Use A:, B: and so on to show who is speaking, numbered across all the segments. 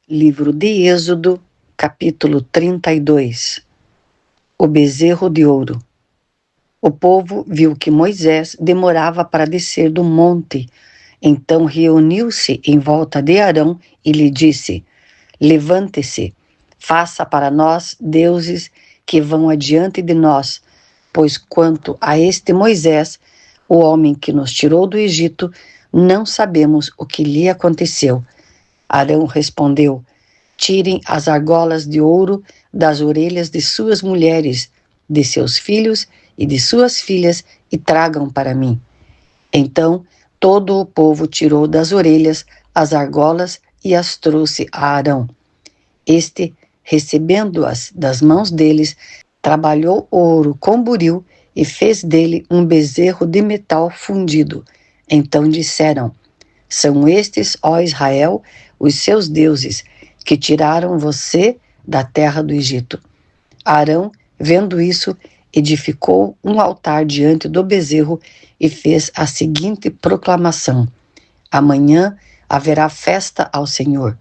A: Livro de Êxodo, capítulo 32. O bezerro de ouro. O povo viu que Moisés demorava para descer do monte. Então reuniu-se em volta de Arão e lhe disse: Levante-se, faça para nós deuses que vão adiante de nós, pois quanto a este Moisés, o homem que nos tirou do Egito, não sabemos o que lhe aconteceu. Arão respondeu: Tirem as argolas de ouro das orelhas de suas mulheres, de seus filhos e de suas filhas e tragam para mim. Então todo o povo tirou das orelhas as argolas e as trouxe a Arão. Este, recebendo-as das mãos deles, trabalhou o ouro com buril e fez dele um bezerro de metal fundido. Então disseram: São estes, ó Israel, os seus deuses, que tiraram você da terra do Egito. Arão, vendo isso, edificou um altar diante do bezerro e fez a seguinte proclamação: Amanhã haverá festa ao Senhor.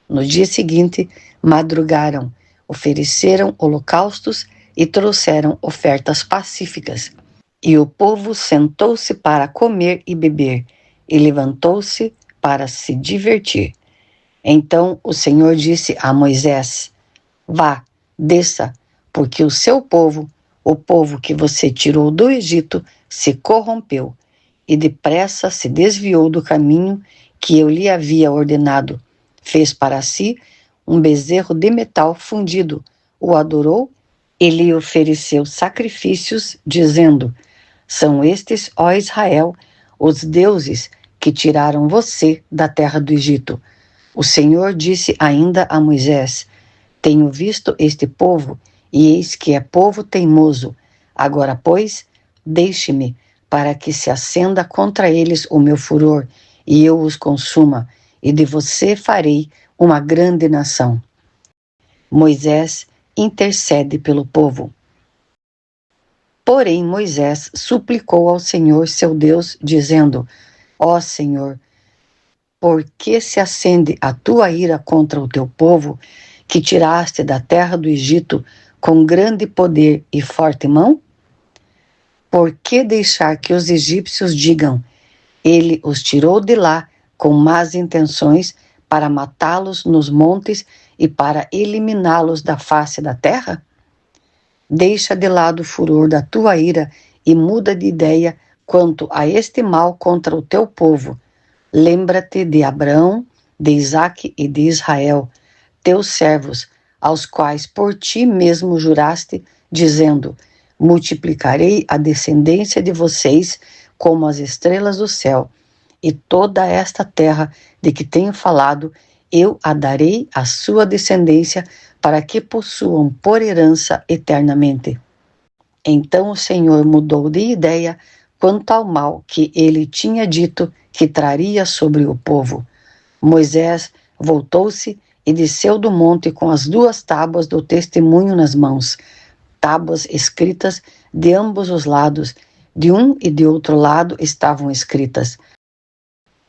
A: No dia seguinte, madrugaram, ofereceram holocaustos e trouxeram ofertas pacíficas. E o povo sentou-se para comer e beber, e levantou-se para se divertir. Então o Senhor disse a Moisés: Vá, desça, porque o seu povo, o povo que você tirou do Egito, se corrompeu e depressa se desviou do caminho que eu lhe havia ordenado. Fez para si um bezerro de metal fundido, o adorou e lhe ofereceu sacrifícios, dizendo: São estes, ó Israel, os deuses que tiraram você da terra do Egito. O Senhor disse ainda a Moisés: Tenho visto este povo, e eis que é povo teimoso. Agora, pois, deixe-me, para que se acenda contra eles o meu furor, e eu os consuma, e de você farei uma grande nação. Moisés intercede pelo povo. Porém, Moisés suplicou ao Senhor seu Deus, dizendo: Ó Senhor, por que se acende a tua ira contra o teu povo, que tiraste da terra do Egito com grande poder e forte mão? Por que deixar que os egípcios digam: Ele os tirou de lá com más intenções para matá-los nos montes e para eliminá-los da face da terra? Deixa de lado o furor da tua ira e muda de ideia quanto a este mal contra o teu povo. Lembra-te de Abraão, de Isaque e de Israel, teus servos, aos quais por ti mesmo juraste, dizendo: Multiplicarei a descendência de vocês como as estrelas do céu, e toda esta terra de que tenho falado, eu a darei à sua descendência, para que possuam por herança eternamente. Então o Senhor mudou de ideia quanto ao mal que ele tinha dito que traria sobre o povo. Moisés voltou-se e desceu do monte com as 2 tábuas do testemunho nas mãos, tábuas escritas de ambos os lados, de um e de outro lado estavam escritas.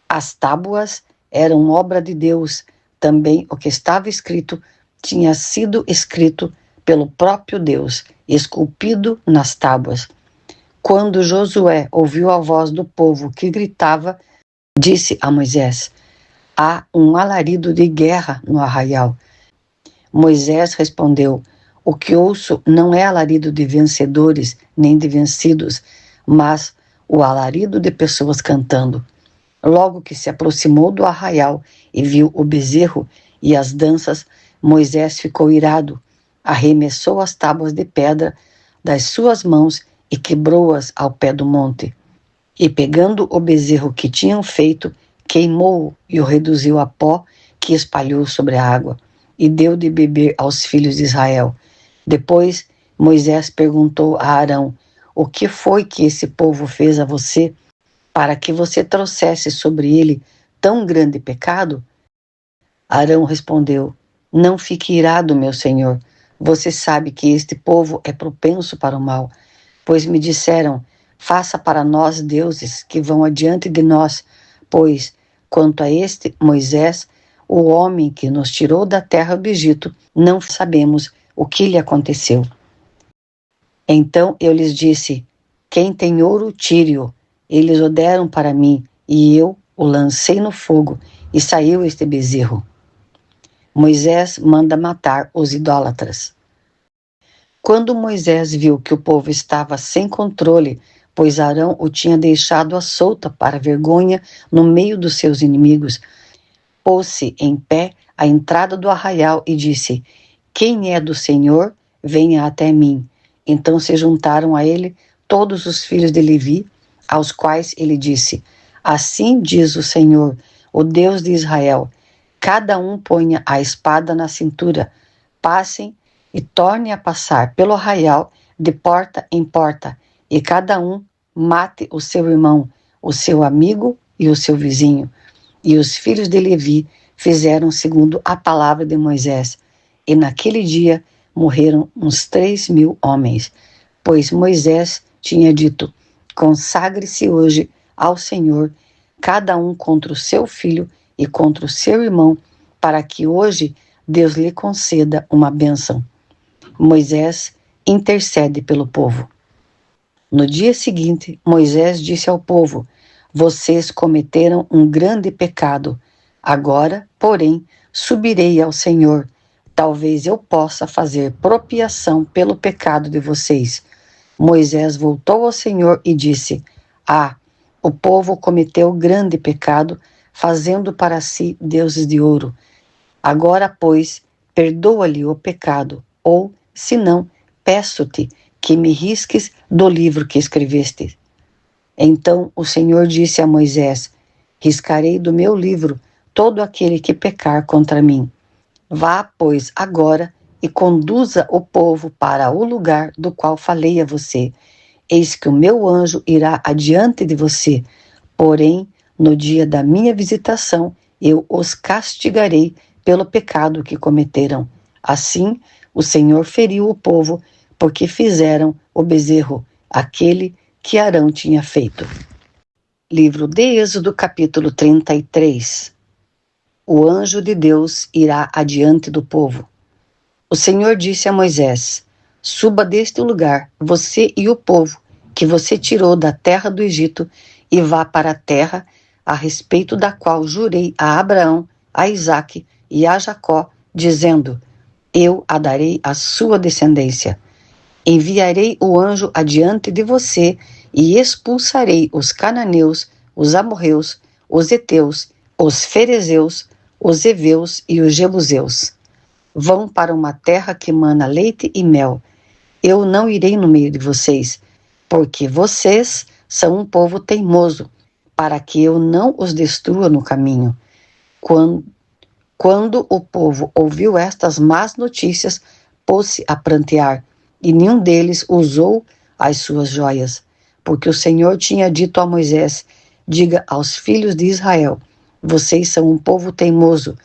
A: As tábuas eram obra de Deus, também o que estava escrito tinha sido escrito pelo próprio Deus, esculpido nas tábuas. Quando Josué ouviu a voz do povo que gritava, disse a Moisés: Há um alarido de guerra no arraial. Moisés respondeu: O que ouço não é alarido de vencedores nem de vencidos, mas o alarido de pessoas cantando. Logo que se aproximou do arraial e viu o bezerro e as danças, Moisés ficou irado, arremessou as tábuas de pedra das suas mãos e quebrou-as ao pé do monte. E pegando o bezerro que tinham feito, queimou-o e o reduziu a pó que espalhou sobre a água, e deu de beber aos filhos de Israel. Depois Moisés perguntou a Arão: O que foi que esse povo fez a você, para que você trouxesse sobre ele tão grande pecado? Arão respondeu: Não fique irado, meu senhor. Você sabe que este povo é propenso para o mal, pois me disseram: Faça para nós deuses que vão adiante de nós, pois, quanto a este Moisés, o homem que nos tirou da terra do Egito, não sabemos o que lhe aconteceu. Então eu lhes disse: quem tem ouro, tire-o. Eles o deram para mim, e eu o lancei no fogo, e saiu este bezerro. Moisés manda matar os idólatras. Quando Moisés viu que o povo estava sem controle, pois Arão o tinha deixado à solta para vergonha no meio dos seus inimigos, pôs-se em pé à entrada do arraial e disse: quem é do Senhor, venha até mim. Então se juntaram a ele todos os filhos de Levi, aos quais ele disse: assim diz o Senhor, o Deus de Israel, cada um ponha a espada na cintura, passem e tornem a passar pelo arraial de porta em porta, e cada um mate o seu irmão, o seu amigo e o seu vizinho. E os filhos de Levi fizeram segundo a palavra de Moisés, e naquele dia morreram uns 3.000 homens, pois Moisés tinha dito: consagre-se hoje ao Senhor, cada um contra o seu filho e contra o seu irmão, para que hoje Deus lhe conceda uma bênção. Moisés intercede pelo povo. No dia seguinte, Moisés disse ao povo: vocês cometeram um grande pecado. Agora, porém, subirei ao Senhor. Talvez eu possa fazer propiação pelo pecado de vocês. Moisés voltou ao Senhor e disse: o povo cometeu grande pecado, fazendo para si deuses de ouro. Agora, pois, perdoa-lhe o pecado, ou, se não, peço-te que me risques do livro que escreveste. Então o Senhor disse a Moisés: riscarei do meu livro todo aquele que pecar contra mim. Vá, pois, agora e conduza o povo para o lugar do qual falei a você. Eis que o meu anjo irá adiante de você, porém, no dia da minha visitação, eu os castigarei pelo pecado que cometeram. Assim, o Senhor feriu o povo, porque fizeram o bezerro, aquele que Arão tinha feito. Livro de Êxodo, capítulo 33. O anjo de Deus irá adiante do povo. O Senhor disse a Moisés: suba deste lugar, você e o povo, que você tirou da terra do Egito, e vá para a terra a respeito da qual jurei a Abraão, a Isaque e a Jacó, dizendo: eu a darei à sua descendência. Enviarei o anjo adiante de você e expulsarei os cananeus, os amorreus, os heteus, os ferezeus, os heveus e os jebuseus. Vão para uma terra que mana leite e mel. Eu não irei no meio de vocês, porque vocês são um povo teimoso, para que eu não os destrua no caminho. Quando o povo ouviu estas más notícias, pôs-se a prantear, e nenhum deles usou as suas joias, porque o Senhor tinha dito a Moisés: diga aos filhos de Israel: vocês são um povo teimoso.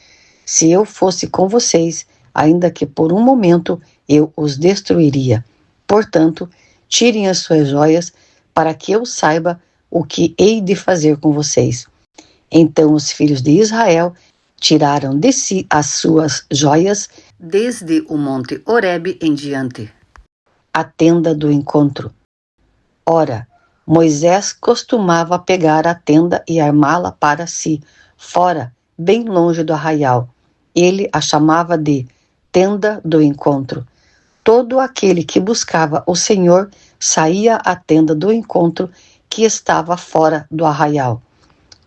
A: Se eu fosse com vocês, ainda que por um momento, eu os destruiria. Portanto, tirem as suas joias, para que eu saiba o que hei de fazer com vocês. Então os filhos de Israel tiraram de si as suas joias, desde o monte Horebe em diante. A tenda do encontro. Ora, Moisés costumava pegar a tenda e armá-la para si, fora, bem longe do arraial. Ele a chamava de tenda do encontro. Todo aquele que buscava o Senhor saía à tenda do encontro, que estava fora do arraial.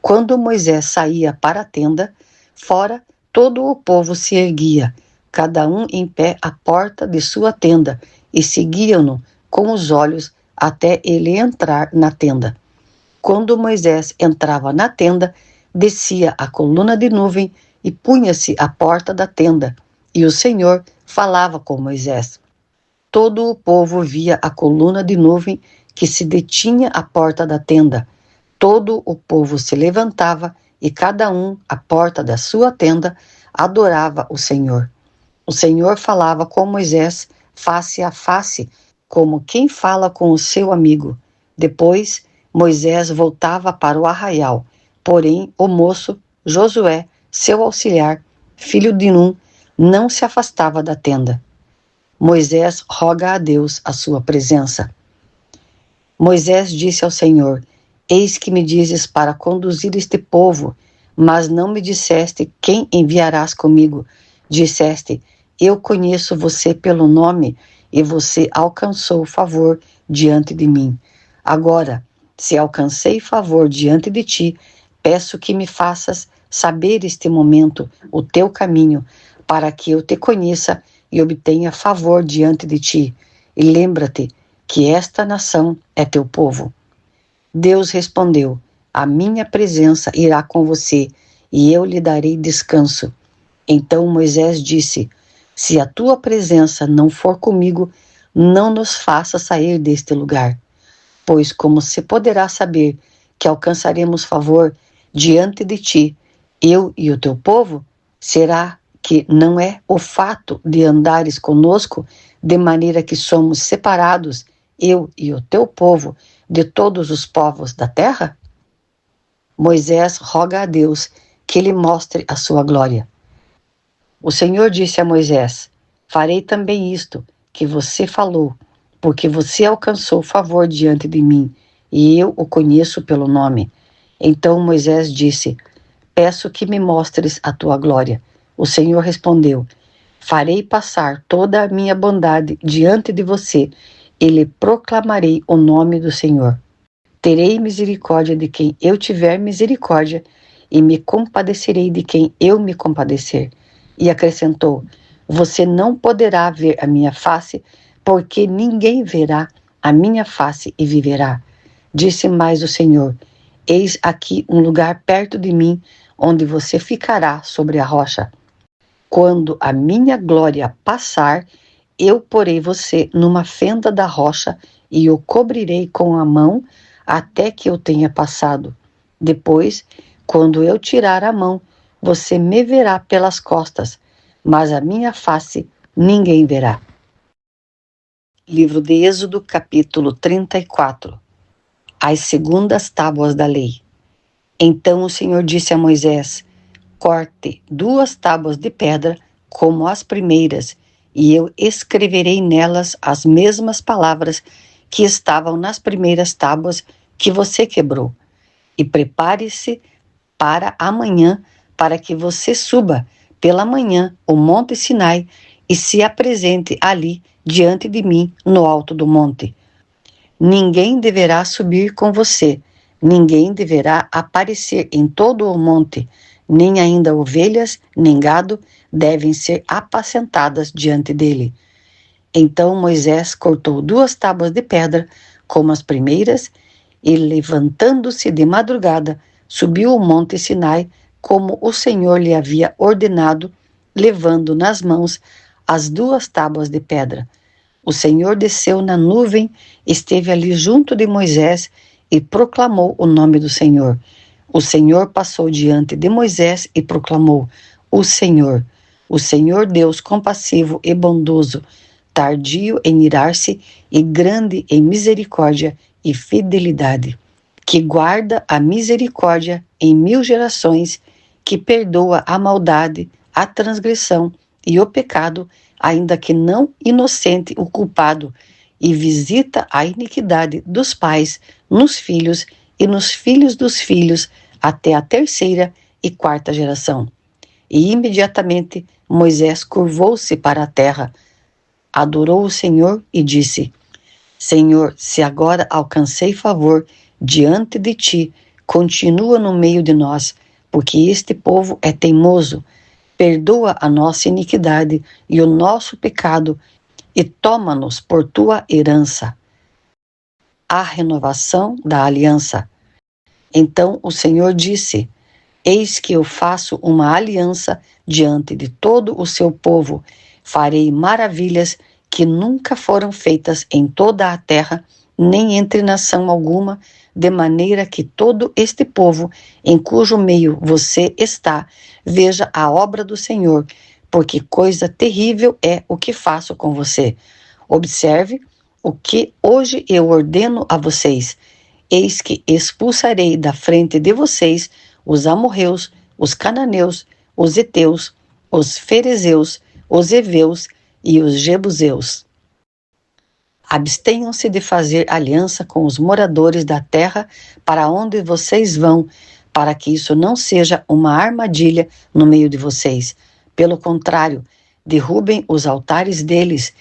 A: Quando Moisés saía para a tenda, fora, todo o povo se erguia, cada um em pé à porta de sua tenda, e seguiam-no com os olhos até ele entrar na tenda. Quando Moisés entrava na tenda, descia a coluna de nuvem e punha-se à porta da tenda, e o Senhor falava com Moisés. Todo o povo via a coluna de nuvem que se detinha à porta da tenda. Todo o povo se levantava e cada um, à porta da sua tenda, adorava o Senhor. O Senhor falava com Moisés face a face, como quem fala com o seu amigo. Depois, Moisés voltava para o arraial, porém o moço, Josué, seu auxiliar, filho de Nun, não se afastava da tenda. Moisés roga a Deus a sua presença. Moisés disse ao Senhor: Eis que me dizes para conduzir este povo, mas não me disseste quem enviarás comigo. Disseste: Eu conheço você pelo nome, e você alcançou favor diante de mim. Agora, se alcancei favor diante de ti, peço que me faças saber este momento o teu caminho, para que eu te conheça e obtenha favor diante de ti. E lembra-te que esta nação é teu povo. Deus respondeu: A minha presença irá com você, e eu lhe darei descanso. Então Moisés disse: Se a tua presença não for comigo, não nos faça sair deste lugar. Pois como se poderá saber que alcançaremos favor diante de ti, eu e o teu povo? Será que não é o fato de andares conosco, de maneira que somos separados, eu e o teu povo, de todos os povos da terra? Moisés roga a Deus que lhe mostre a sua glória. O Senhor disse a Moisés: Farei também isto que você falou, porque você alcançou favor diante de mim, e eu o conheço pelo nome. Então Moisés disse: Peço que me mostres a tua glória. O Senhor respondeu: Farei passar toda a minha bondade diante de você, e lhe proclamarei o nome do Senhor. Terei misericórdia de quem eu tiver misericórdia, e me compadecerei de quem eu me compadecer. E acrescentou: Você não poderá ver a minha face, porque ninguém verá a minha face e viverá. Disse mais o Senhor: Eis aqui um lugar perto de mim, onde você ficará sobre a rocha. Quando a minha glória passar, eu porei você numa fenda da rocha e o cobrirei com a mão até que eu tenha passado. Depois, quando eu tirar a mão, você me verá pelas costas, mas a minha face ninguém verá. Livro de Êxodo, capítulo 34. As segundas tábuas da lei. Então o Senhor disse a Moisés: Corte 2 tábuas de pedra, como as primeiras, e eu escreverei nelas as mesmas palavras que estavam nas primeiras tábuas que você quebrou. E prepare-se para amanhã, para que você suba pela manhã o monte Sinai e se apresente ali diante de mim no alto do monte. Ninguém deverá subir com você, ninguém deverá aparecer em todo o monte, nem ainda ovelhas, nem gado devem ser apacentadas diante dele. Então Moisés cortou 2 tábuas de pedra, como as primeiras, e levantando-se de madrugada, subiu o monte Sinai, como o Senhor lhe havia ordenado, levando nas mãos as 2 tábuas de pedra. O Senhor desceu na nuvem, esteve ali junto de Moisés e proclamou o nome do Senhor. O Senhor passou diante de Moisés e proclamou: o Senhor Deus compassivo e bondoso, tardio em irar-se e grande em misericórdia e fidelidade, que guarda a misericórdia em 1000 gerações, que perdoa a maldade, a transgressão e o pecado, ainda que não inocente o culpado, e visita a iniquidade dos pais nos filhos e nos filhos dos filhos, até a 3ª e 4ª geração. E imediatamente Moisés curvou-se para a terra, adorou o Senhor e disse: Senhor, se agora alcancei favor diante de ti, continua no meio de nós, porque este povo é teimoso. Perdoa a nossa iniquidade e o nosso pecado, e toma-nos por tua herança. A renovação da aliança. Então o Senhor disse: Eis que eu faço uma aliança diante de todo o seu povo. Farei maravilhas que nunca foram feitas em toda a terra, nem entre nação alguma, de maneira que todo este povo, em cujo meio você está, veja a obra do Senhor, porque coisa terrível é o que faço com você. Observe o que hoje eu ordeno a vocês. Eis que expulsarei da frente de vocês os amorreus, os cananeus, os heteus, os ferezeus, os heveus e os jebuseus. Abstenham-se de fazer aliança com os moradores da terra para onde vocês vão, para que isso não seja uma armadilha no meio de vocês. Pelo contrário, derrubem os altares deles,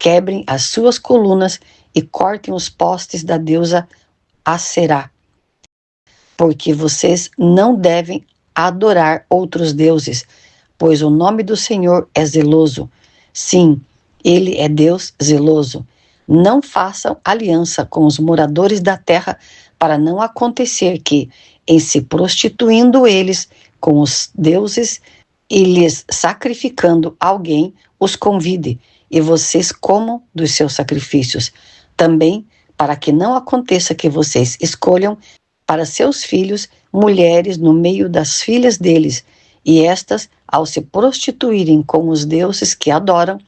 A: quebrem as suas colunas e cortem os postes da deusa Aserá. Porque vocês não devem adorar outros deuses, pois o nome do Senhor é zeloso. Sim, Ele é Deus zeloso. Não façam aliança com os moradores da terra, para não acontecer que, em se prostituindo eles com os deuses e lhes sacrificando alguém, os convide, e vocês comam dos seus sacrifícios. Também, para que não aconteça que vocês escolham para seus filhos mulheres no meio das filhas deles, e estas, ao se prostituírem com os deuses que adoram,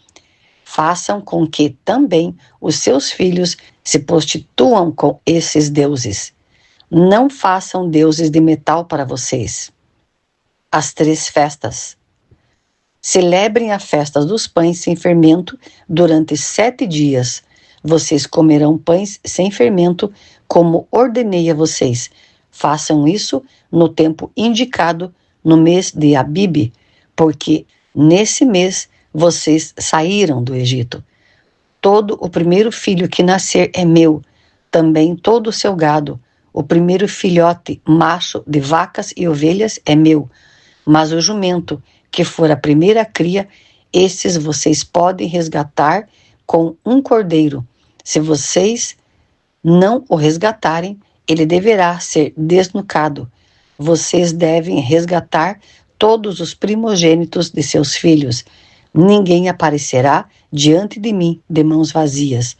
A: façam com que também os seus filhos se prostituam com esses deuses. Não façam deuses de metal para vocês. As 3 festas. Celebrem a festa dos pães sem fermento durante 7 dias. Vocês comerão pães sem fermento, como ordenei a vocês. Façam isso no tempo indicado no mês de Abibe, porque nesse mês vocês saíram do Egito. Todo o primeiro filho que nascer é meu, também todo o seu gado. O primeiro filhote macho de vacas e ovelhas é meu, mas o jumento, que for a primeira cria, esses vocês podem resgatar com um cordeiro. Se vocês não o resgatarem, ele deverá ser desnucado. Vocês devem resgatar todos os primogênitos de seus filhos. Ninguém aparecerá diante de mim de mãos vazias.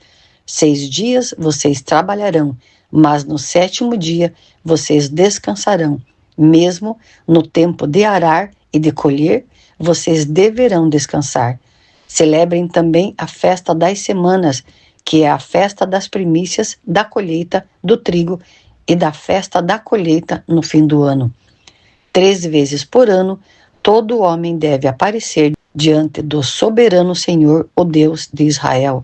A: 6 dias vocês trabalharão, mas no 7º dia vocês descansarão. Mesmo no tempo de arar e de colher, vocês deverão descansar. Celebrem também a festa das semanas, que é a festa das primícias da colheita do trigo e da festa da colheita no fim do ano. 3 vezes por ano, todo homem deve aparecer diante do soberano Senhor, o Deus de Israel,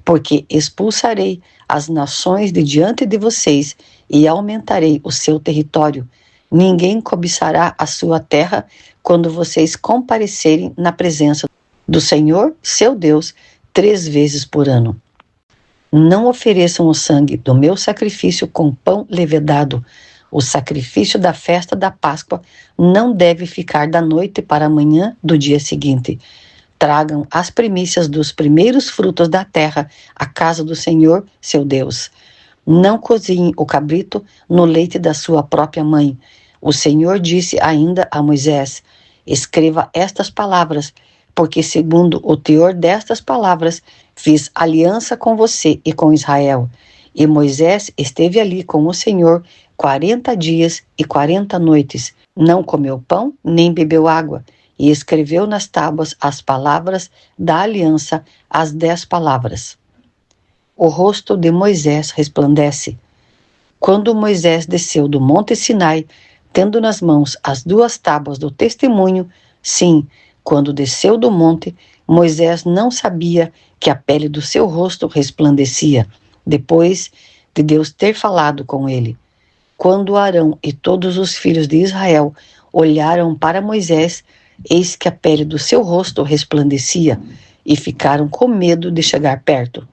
A: porque expulsarei as nações de diante de vocês e aumentarei o seu território. Ninguém cobiçará a sua terra quando vocês comparecerem na presença do Senhor, seu Deus, 3 vezes por ano. Não ofereçam o sangue do meu sacrifício com pão levedado. O sacrifício da festa da Páscoa não deve ficar da noite para a manhã do dia seguinte. Tragam as primícias dos primeiros frutos da terra à casa do Senhor, seu Deus. Não cozinhem o cabrito no leite da sua própria mãe. O Senhor disse ainda a Moisés: escreva estas palavras, porque segundo o teor destas palavras, fiz aliança com você e com Israel. E Moisés esteve ali com o Senhor 40 dias e 40 noites. Não comeu pão, nem bebeu água. E escreveu nas tábuas as palavras da aliança, as 10 palavras. O rosto de Moisés resplandece. Quando Moisés desceu do monte Sinai, tendo nas mãos as 2 tábuas do testemunho, sim, quando desceu do monte, Moisés não sabia que a pele do seu rosto resplandecia, depois de Deus ter falado com ele. Quando Arão e todos os filhos de Israel olharam para Moisés, eis que a pele do seu rosto resplandecia, e ficaram com medo de chegar perto.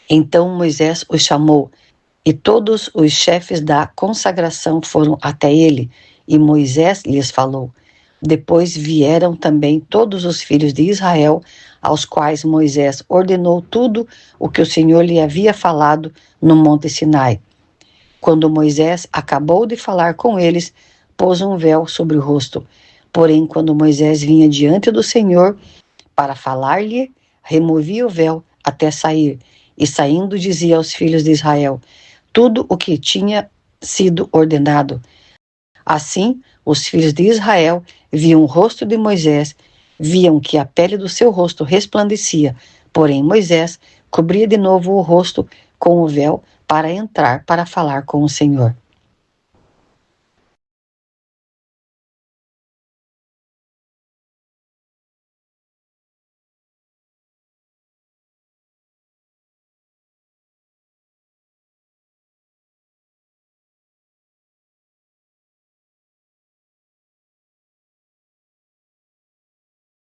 A: Então Moisés os chamou, e todos os chefes da consagração foram até ele, e Moisés lhes falou. Depois vieram também todos os filhos de Israel, aos quais Moisés ordenou tudo o que o Senhor lhe havia falado no monte Sinai. Quando Moisés acabou de falar com eles, pôs um véu sobre o rosto. Porém, quando Moisés vinha diante do Senhor para falar-lhe, removia o véu até sair, e saindo dizia aos filhos de Israel tudo o que tinha sido ordenado. Assim, os filhos de Israel viam o rosto de Moisés, viam que a pele do seu rosto resplandecia, porém Moisés cobria de novo o rosto com o véu para entrar para falar com o Senhor.